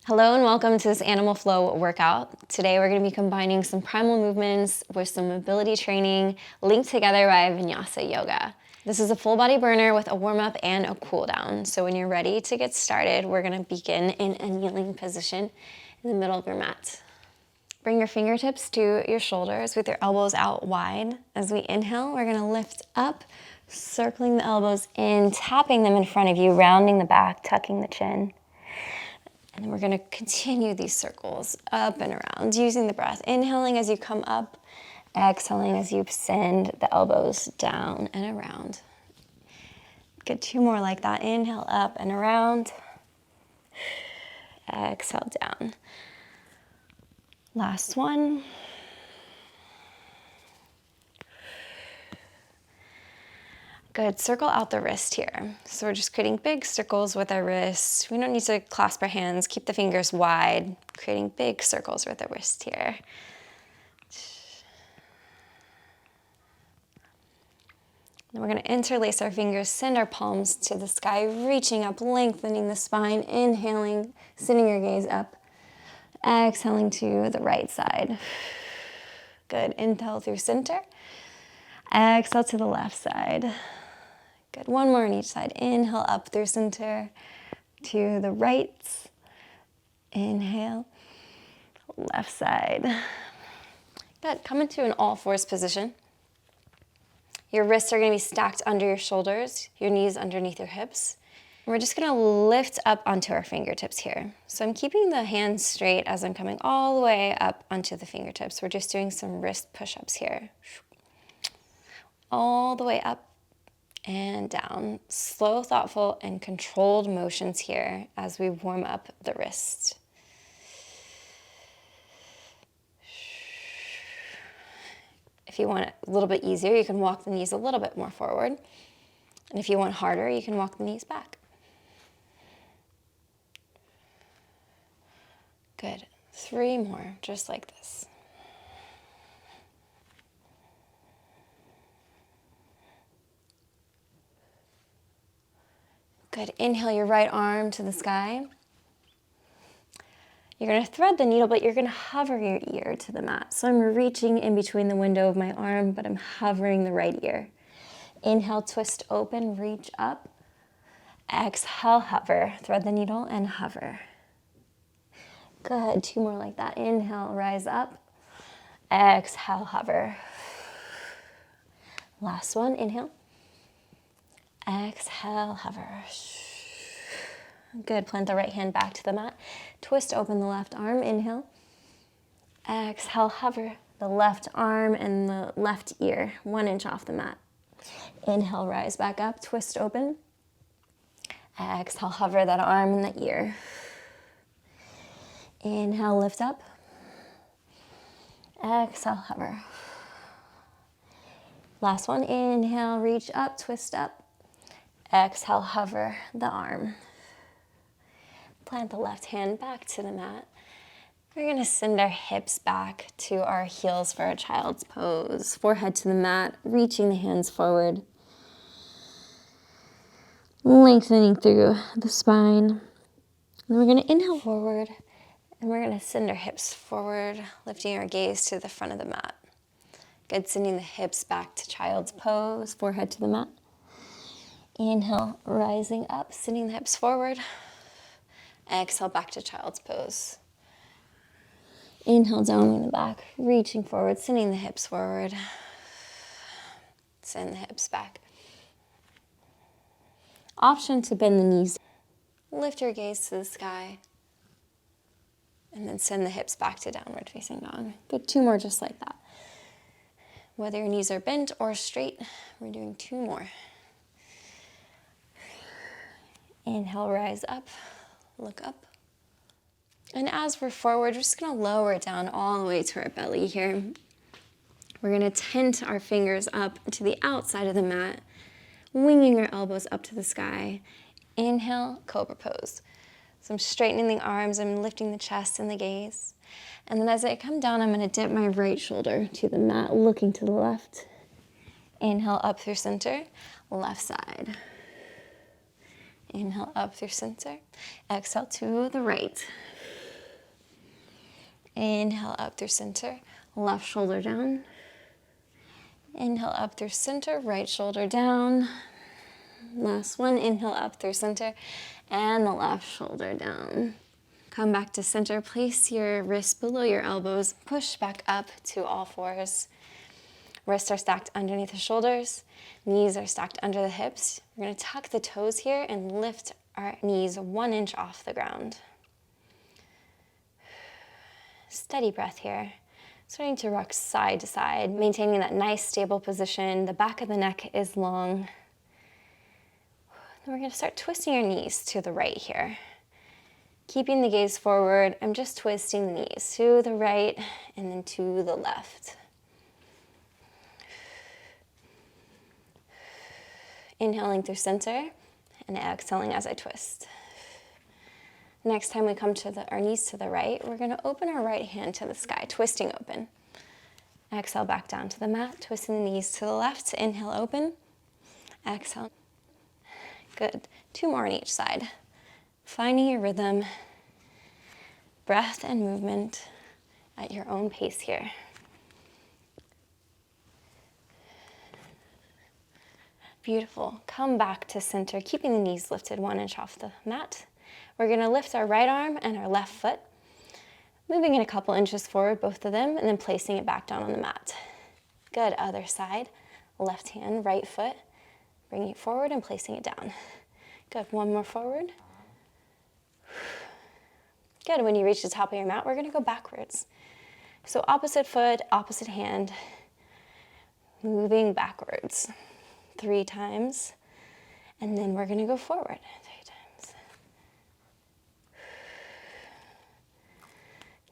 Hello and welcome to this Animal Flow workout. Today we're going to be combining some primal movements with some mobility training linked together by Vinyasa Yoga. This is a full body burner with a warm-up and a cool down. So when you're ready to get started, we're going to begin in a kneeling position in the middle of your mat. Bring your fingertips to your shoulders with your elbows out wide. As we inhale, we're going to lift up, circling the elbows in, tapping them in front of you, rounding the back, tucking the chin. And then we're going to continue these circles up and around, using the breath. Inhaling as you come up, exhaling as you send the elbows down and around. Good, 2 more like that. Inhale up and around. Exhale down. Last one. Good, circle out the wrist here. So we're just creating big circles with our wrists. We don't need to clasp our hands, keep the fingers wide, creating big circles with the wrist here. Then we're gonna interlace our fingers, send our palms to the sky, reaching up, lengthening the spine, inhaling, sending your gaze up, exhaling to the right side. Good, inhale through center, exhale to the left side. Good, 1 more on each side. Inhale up through center to the right. Inhale, left side. Good, come into an all fours position. Your wrists are gonna be stacked under your shoulders, your knees underneath your hips. And we're just gonna lift up onto our fingertips here. So I'm keeping the hands straight as I'm coming all the way up onto the fingertips. We're just doing some wrist push-ups here. All the way up and down. Slow, thoughtful, and controlled motions here as we warm up the wrist. If you want it a little bit easier, you can walk the knees a little bit more forward. And if you want harder, you can walk the knees back. Good. 3 more, just like this. Good, inhale your right arm to the sky. You're gonna thread the needle, but you're gonna hover your ear to the mat. So I'm reaching in between the window of my arm, but I'm hovering the right ear. Inhale, twist open, reach up. Exhale, hover, thread the needle and hover. Good, 2 more like that. Inhale, rise up. Exhale, hover. Last one, inhale. Exhale, hover. Good, plant the right hand back to the mat. Twist open the left arm, inhale. Exhale, hover the left arm and the left ear, 1 inch off the mat. Inhale, rise back up, twist open. Exhale, hover that arm and the ear. Inhale, lift up. Exhale, hover. Last one, inhale, reach up, twist up. Exhale, hover the arm. Plant the left hand back to the mat. We're gonna send our hips back to our heels for a child's pose. Forehead to the mat, reaching the hands forward. Lengthening through the spine. And we're gonna inhale forward, and we're gonna send our hips forward, lifting our gaze to the front of the mat. Good, sending the hips back to child's pose, forehead to the mat. Inhale, rising up, sending the hips forward. Exhale, back to child's pose. Inhale, down on the back, reaching forward, sending the hips forward. Send the hips back. Option to bend the knees. Lift your gaze to the sky. And then send the hips back to downward facing dog. Good, 2 more just like that. Whether your knees are bent or straight, we're doing 2 more. Inhale, rise up, look up. And as we're forward, we're just gonna lower it down all the way to our belly here. We're gonna tent our fingers up to the outside of the mat, winging our elbows up to the sky. Inhale, cobra pose. So I'm straightening the arms, I'm lifting the chest and the gaze. And then as I come down, I'm gonna dip my right shoulder to the mat, looking to the left. Inhale, up through center, left side. Inhale up through center. Exhale to the right. Inhale up through center, left shoulder down. Inhale up through center, right shoulder down. Last one, inhale up through center and the left shoulder down. Come back to center, place your wrists below your elbows, push back up to all fours. Wrists are stacked underneath the shoulders, knees are stacked under the hips. We're gonna tuck the toes here and lift our knees 1 inch off the ground. Steady breath here. Starting to rock side to side, maintaining that nice stable position. The back of the neck is long. Then we're gonna start twisting your knees to the right here. Keeping the gaze forward, I'm just twisting the knees to the right and then to the left. Inhaling through center and exhaling as I twist. Next time we come to our knees to the right, we're gonna open our right hand to the sky, twisting open. Exhale back down to the mat, twisting the knees to the left. Inhale, open. Exhale. Good. 2 more on each side. Finding your rhythm, breath and movement at your own pace here. Beautiful. Come back to center, keeping the knees lifted 1 inch off the mat. We're gonna lift our right arm and our left foot, moving it a couple inches forward, both of them, and then placing it back down on the mat. Good, other side. Left hand, right foot, bringing it forward and placing it down. Good, 1 more forward. Good, when you reach the top of your mat, we're gonna go backwards. So opposite foot, opposite hand, moving backwards 3 times, and then we're gonna go forward 3 times.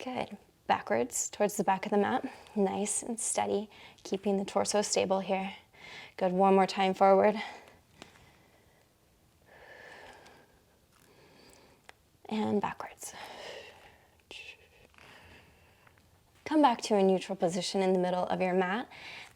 Good, backwards towards the back of the mat, nice and steady, keeping the torso stable here. Good, 1 more time forward. And backwards. Come back to a neutral position in the middle of your mat,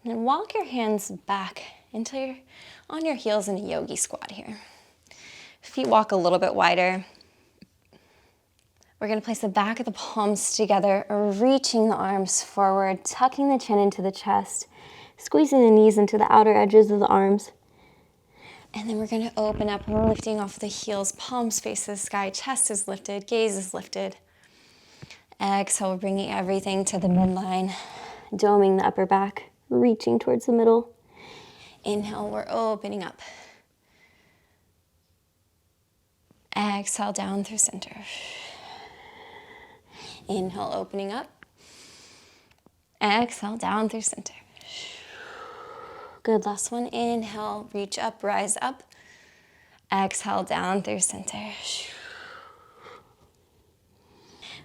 and then walk your hands back until you're on your heels in a yogi squat here. Feet walk a little bit wider. We're gonna place the back of the palms together, reaching the arms forward, tucking the chin into the chest, squeezing the knees into the outer edges of the arms. And then we're gonna open up, we're lifting off the heels, palms face the sky, chest is lifted, gaze is lifted. Exhale, bringing everything to the midline, doming the upper back, reaching towards the middle. Inhale, we're opening up. Exhale, down through center. Inhale, opening up. Exhale, down through center. Good, last one. Inhale, reach up, rise up. Exhale, down through center.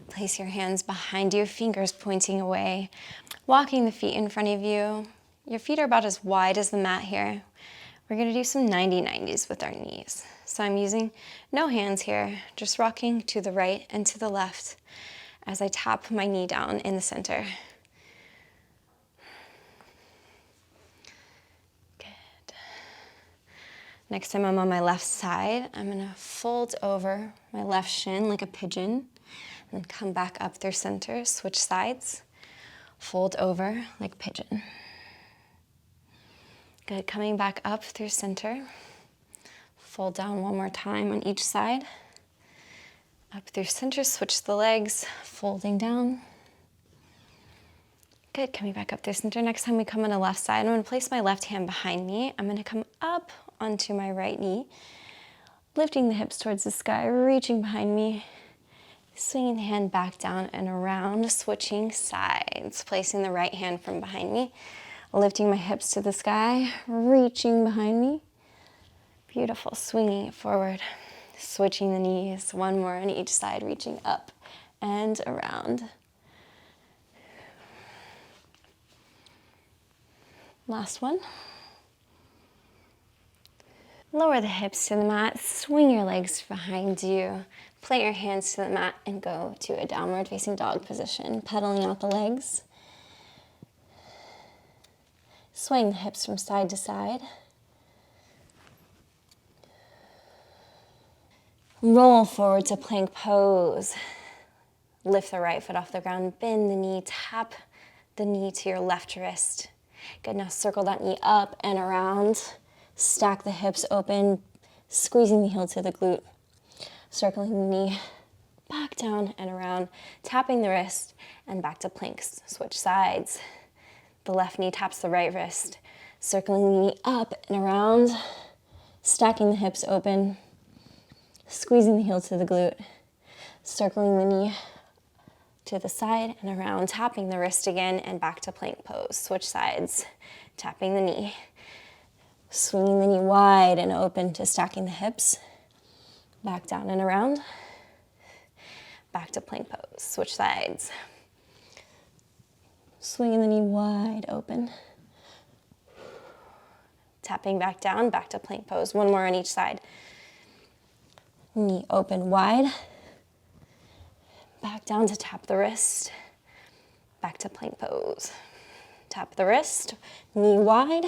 Place your hands behind you, fingers pointing away. Walking the feet in front of you. Your feet are about as wide as the mat here. We're gonna do some 90-90s with our knees. So I'm using no hands here, just rocking to the right and to the left as I tap my knee down in the center. Good. Next time I'm on my left side, I'm gonna fold over my left shin like a pigeon and come back up through center, switch sides, fold over like pigeon. Good, coming back up through center, fold down 1 more time on each side, up through center, switch the legs, folding down. Good, coming back up through center. Next time we come on the left side, I'm gonna place my left hand behind me. I'm gonna come up onto my right knee, lifting the hips towards the sky, reaching behind me, swinging the hand back down and around, switching sides, placing the right hand from behind me, lifting my hips to the sky, reaching behind me. Beautiful, swinging it forward, switching the knees, 1 more on each side, reaching up and around. Last one. Lower the hips to the mat, swing your legs behind you, plant your hands to the mat and go to a downward facing dog position, pedaling out the legs. Swing the hips from side to side. Roll forward to plank pose. Lift the right foot off the ground, bend the knee, tap the knee to your left wrist. Good, now circle that knee up and around. Stack the hips open, squeezing the heel to the glute. Circling the knee back down and around, tapping the wrist and back to planks. Switch sides. The left knee taps the right wrist. Circling the knee up and around, stacking the hips open, squeezing the heel to the glute. Circling the knee to the side and around, tapping the wrist again and back to plank pose. Switch sides, tapping the knee, swinging the knee wide and open to stacking the hips, back down and around, back to plank pose. Switch sides, swinging the knee wide open, tapping back down, back to plank pose. One more on each side. Knee open wide, back down to tap the wrist, back to plank pose. Tap the wrist, knee wide,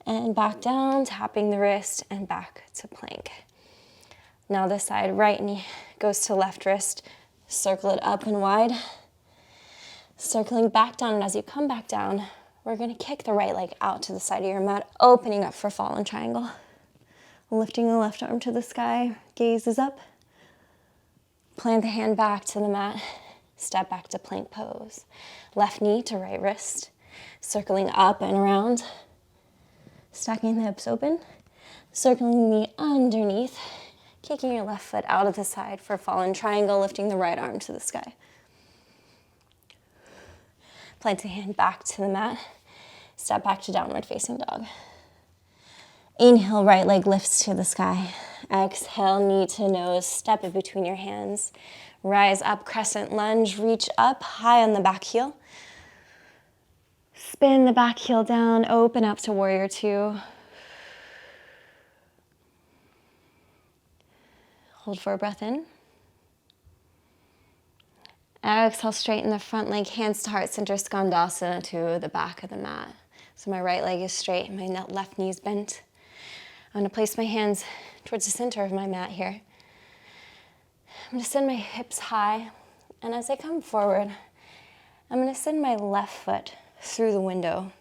and back down, tapping the wrist and back to plank. Now this side, right knee goes to left wrist, circle it up and wide, circling back down, and as you come back down, we're gonna kick the right leg out to the side of your mat, opening up for fallen triangle. Lifting the left arm to the sky, gaze is up. Plant the hand back to the mat, step back to plank pose. Left knee to right wrist, circling up and around, stacking the hips open, circling the knee underneath, kicking your left foot out of the side for fallen triangle, lifting the right arm to the sky. Plant the hand back to the mat, step back to downward facing dog. Inhale, right leg lifts to the sky. Exhale, knee to nose, step it between your hands. Rise up, crescent lunge, reach up, high on the back heel. Spin the back heel down, open up to warrior two. Hold for a breath in. Exhale, straighten the front leg, hands to heart center, skandasana to the back of the mat. So my right leg is straight, my left knee is bent. I'm gonna place my hands towards the center of my mat here. I'm gonna send my hips high, and as I come forward, I'm gonna send my left foot through the window,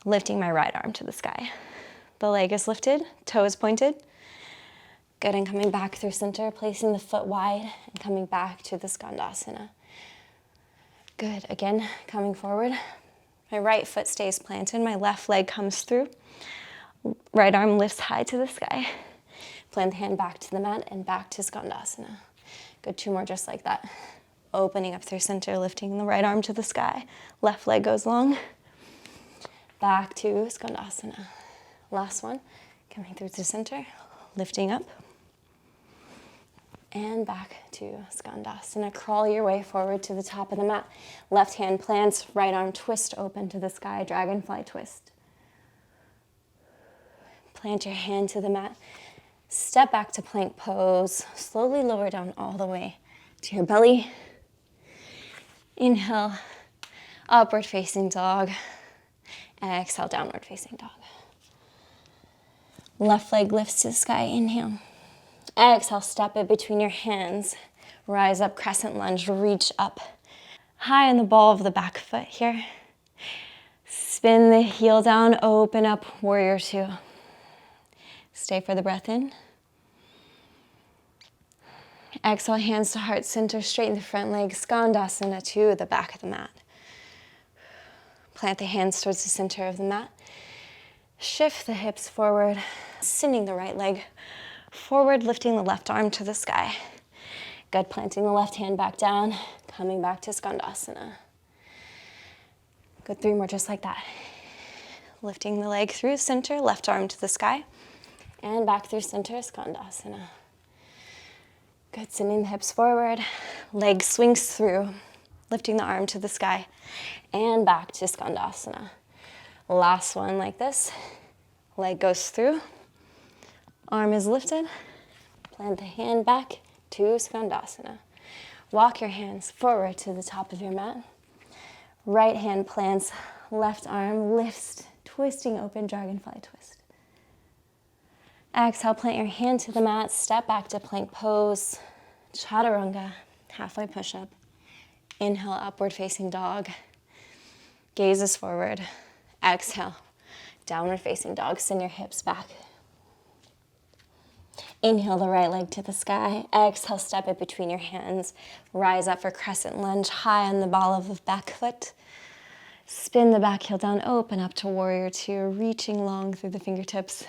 lifting my right arm to the sky. The leg is lifted, toe is pointed. Good, and coming back through center, placing the foot wide and coming back to the skandasana. Good, again, coming forward. My right foot stays planted, my left leg comes through. Right arm lifts high to the sky. Plant the hand back to the mat and back to skandasana. Good, two more just like that. Opening up through center, lifting the right arm to the sky. Left leg goes long. Back to skandasana. Last one, coming through to center, lifting up. And back to skandasana. Crawl your way forward to the top of the mat. Left hand plants, right arm twist open to the sky, dragonfly twist. Plant your hand to the mat. Step back to plank pose. Slowly lower down all the way to your belly. Inhale, upward facing dog. Exhale, downward facing dog. Left leg lifts to the sky, inhale. Exhale, step it between your hands. Rise up, crescent lunge, reach up. High on the ball of the back foot here. Spin the heel down, open up, warrior two. Stay for the breath in. Exhale, hands to heart center, straighten the front leg, skandasana to the back of the mat. Plant the hands towards the center of the mat. Shift the hips forward, sending the right leg forward, lifting the left arm to the sky. Good, planting the left hand back down, coming back to skandasana. Good, three more just like that. Lifting the leg through center, left arm to the sky. And back through center, skandasana. Good, sending the hips forward, leg swings through, lifting the arm to the sky, and back to skandasana. Last one like this, leg goes through, arm is lifted, plant the hand back to skandasana. Walk your hands forward to the top of your mat. Right hand plants, left arm lifts, twisting open, dragonfly twist. Exhale, plant your hand to the mat, step back to plank pose, chaturanga, halfway push-up. Inhale, upward facing dog. Gazes forward. Exhale, downward facing dog. Send your hips back. Inhale the right leg to the sky. Exhale, step it between your hands. Rise up for crescent lunge, high on the ball of the back foot. Spin the back heel down, open up to warrior two, reaching long through the fingertips.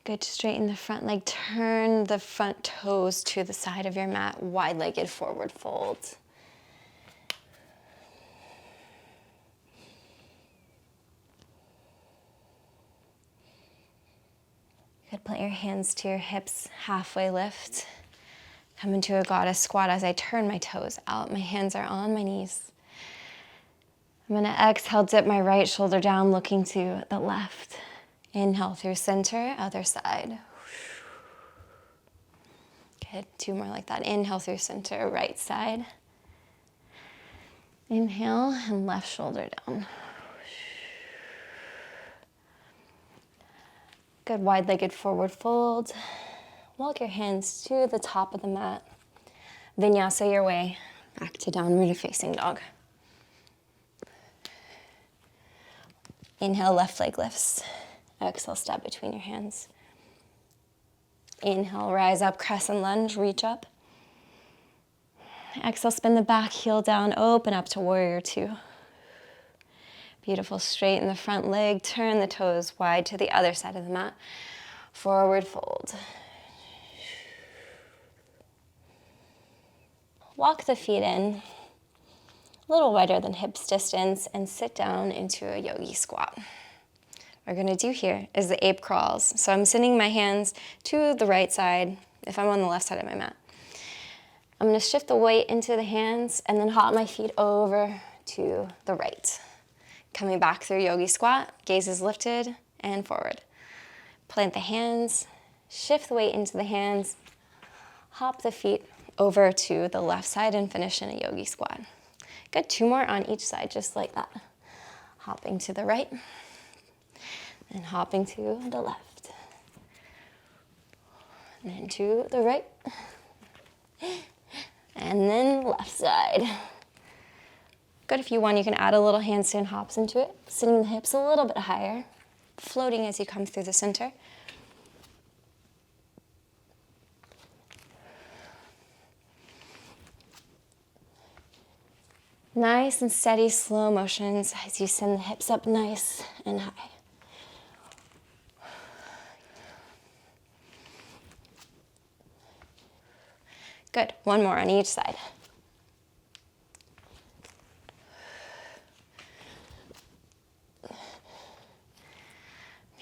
Good, straighten the front leg, turn the front toes to the side of your mat, wide-legged forward fold. Good, plant your hands to your hips, halfway lift. Come into a goddess squat as I turn my toes out. My hands are on my knees. I'm gonna exhale, dip my right shoulder down, looking to the left. Inhale through center, other side. Good, two more like that. Inhale through center, right side. Inhale and left shoulder down. Good, wide-legged forward fold. Walk your hands to the top of the mat. Vinyasa your way back to downward facing dog. Inhale, left leg lifts. Exhale, step between your hands. Inhale, rise up, crescent lunge, reach up. Exhale, spin the back heel down, open up to warrior two. Beautiful, straighten the front leg, turn the toes wide to the other side of the mat. Forward fold. Walk the feet in, a little wider than hips distance, and sit down into a yogi squat. What we're gonna do here is the ape crawls. So I'm sending my hands to the right side if I'm on the left side of my mat. I'm gonna shift the weight into the hands and then hop my feet over to the right. Coming back through yogi squat, gaze is lifted and forward. Plant the hands, shift the weight into the hands, hop the feet over to the left side and finish in a yogi squat. Good, two more on each side, just like that. Hopping to the right and hopping to the left. And then to the right. And then left side. Good, if you want, you can add a little handstand hops into it, sitting the hips a little bit higher, floating as you come through the center. Nice and steady, slow motions as you send the hips up nice and high. Good, one more on each side.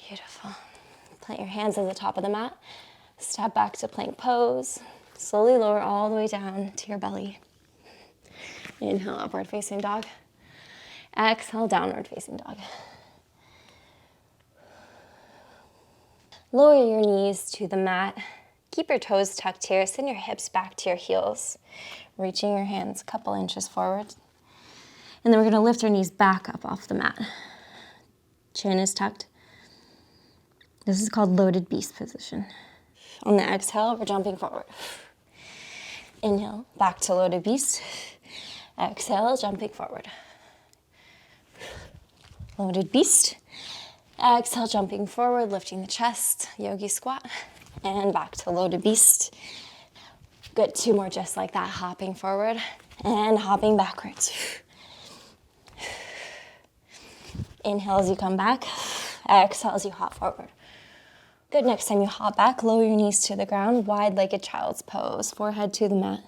Beautiful. Plant your hands at the top of the mat. Step back to plank pose. Slowly lower all the way down to your belly. Inhale, upward facing dog. Exhale, downward facing dog. Lower your knees to the mat. Keep your toes tucked here. Send your hips back to your heels. Reaching your hands a couple inches forward. And then we're gonna lift our knees back up off the mat. Chin is tucked. This is called loaded beast position. On the exhale, we're jumping forward. Inhale, back to loaded beast. Exhale, jumping forward. Loaded beast. Exhale, jumping forward, lifting the chest, yogi squat, and back to loaded beast. Good, two more just like that, hopping forward and hopping backwards. Inhale as you come back, exhale as you hop forward. Good, next time you hop back, lower your knees to the ground, wide-legged child's pose, forehead to the mat.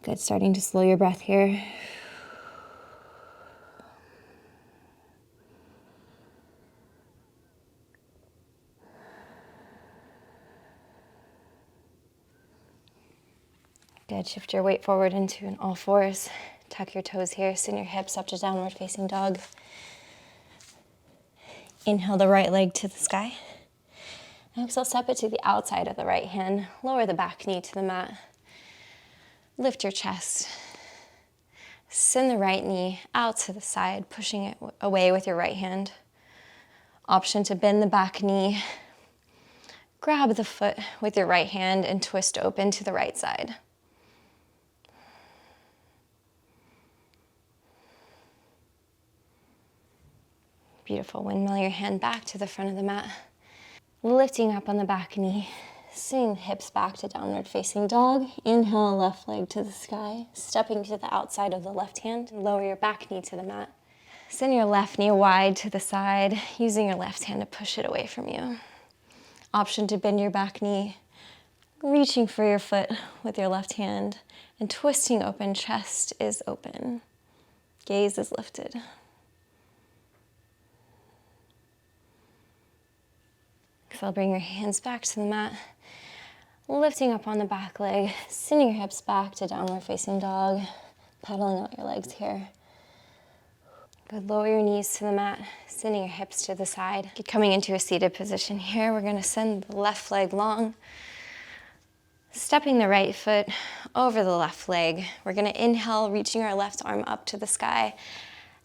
Good, starting to slow your breath here. Good, shift your weight forward into an all fours. Tuck your toes here, send your hips up to downward facing dog. Inhale the right leg to the sky. Exhale, step it to the outside of the right hand. Lower the back knee to the mat. Lift your chest. Send the right knee out to the side, pushing it away with your right hand. Option to bend the back knee. Grab the foot with your right hand and twist open to the right side. Beautiful. Windmill your hand back to the front of the mat. Lifting up on the back knee. Send hips back to downward facing dog. Inhale, left leg to the sky. Stepping to the outside of the left hand. Lower your back knee to the mat. Send your left knee wide to the side, using your left hand to push it away from you. Option to bend your back knee, reaching for your foot with your left hand, and twisting open, chest is open. Gaze is lifted. Exhale, bring your hands back to the mat, lifting up on the back leg, sending your hips back to downward facing dog, pedaling out your legs here. Good, lower your knees to the mat, sending your hips to the side. Get coming into a seated position here. We're gonna send the left leg long, stepping the right foot over the left leg. We're gonna inhale, reaching our left arm up to the sky.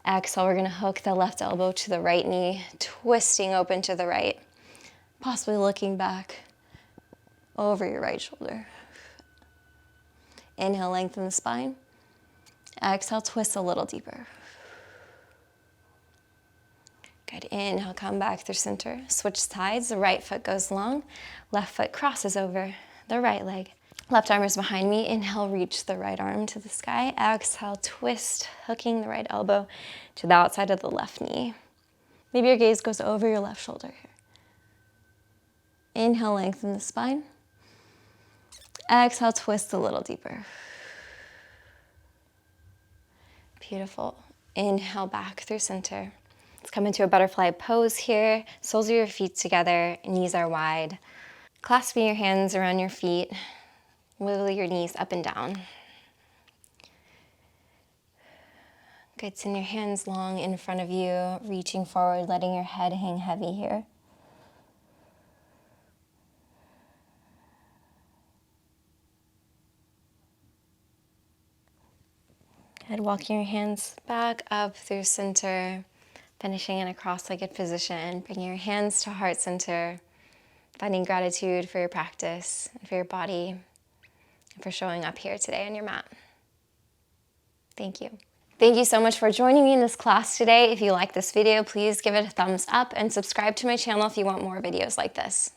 Exhale, we're gonna hook the left elbow to the right knee, twisting open to the right, possibly looking back over your right shoulder. Inhale, lengthen the spine. Exhale, twist a little deeper. Good, inhale, come back through center. Switch sides, the right foot goes long, left foot crosses over the right leg. Left arm is behind me. Inhale, reach the right arm to the sky. Exhale, twist, hooking the right elbow to the outside of the left knee. Maybe your gaze goes over your left shoulder here. Inhale, lengthen the spine. Exhale, twist a little deeper. Beautiful. Inhale, back through center. Let's come into a butterfly pose here. Soles of your feet together, knees are wide. Clasping your hands around your feet, wiggle your knees up and down. Good, send your hands long in front of you, reaching forward, letting your head hang heavy here. Good, walking your hands back up through center, finishing in a cross-legged position. Bringing your hands to heart center, finding gratitude for your practice and for your body and for showing up here today on your mat. Thank you. Thank you so much for joining me in this class today. If you like this video, please give it a thumbs up and subscribe to my channel if you want more videos like this.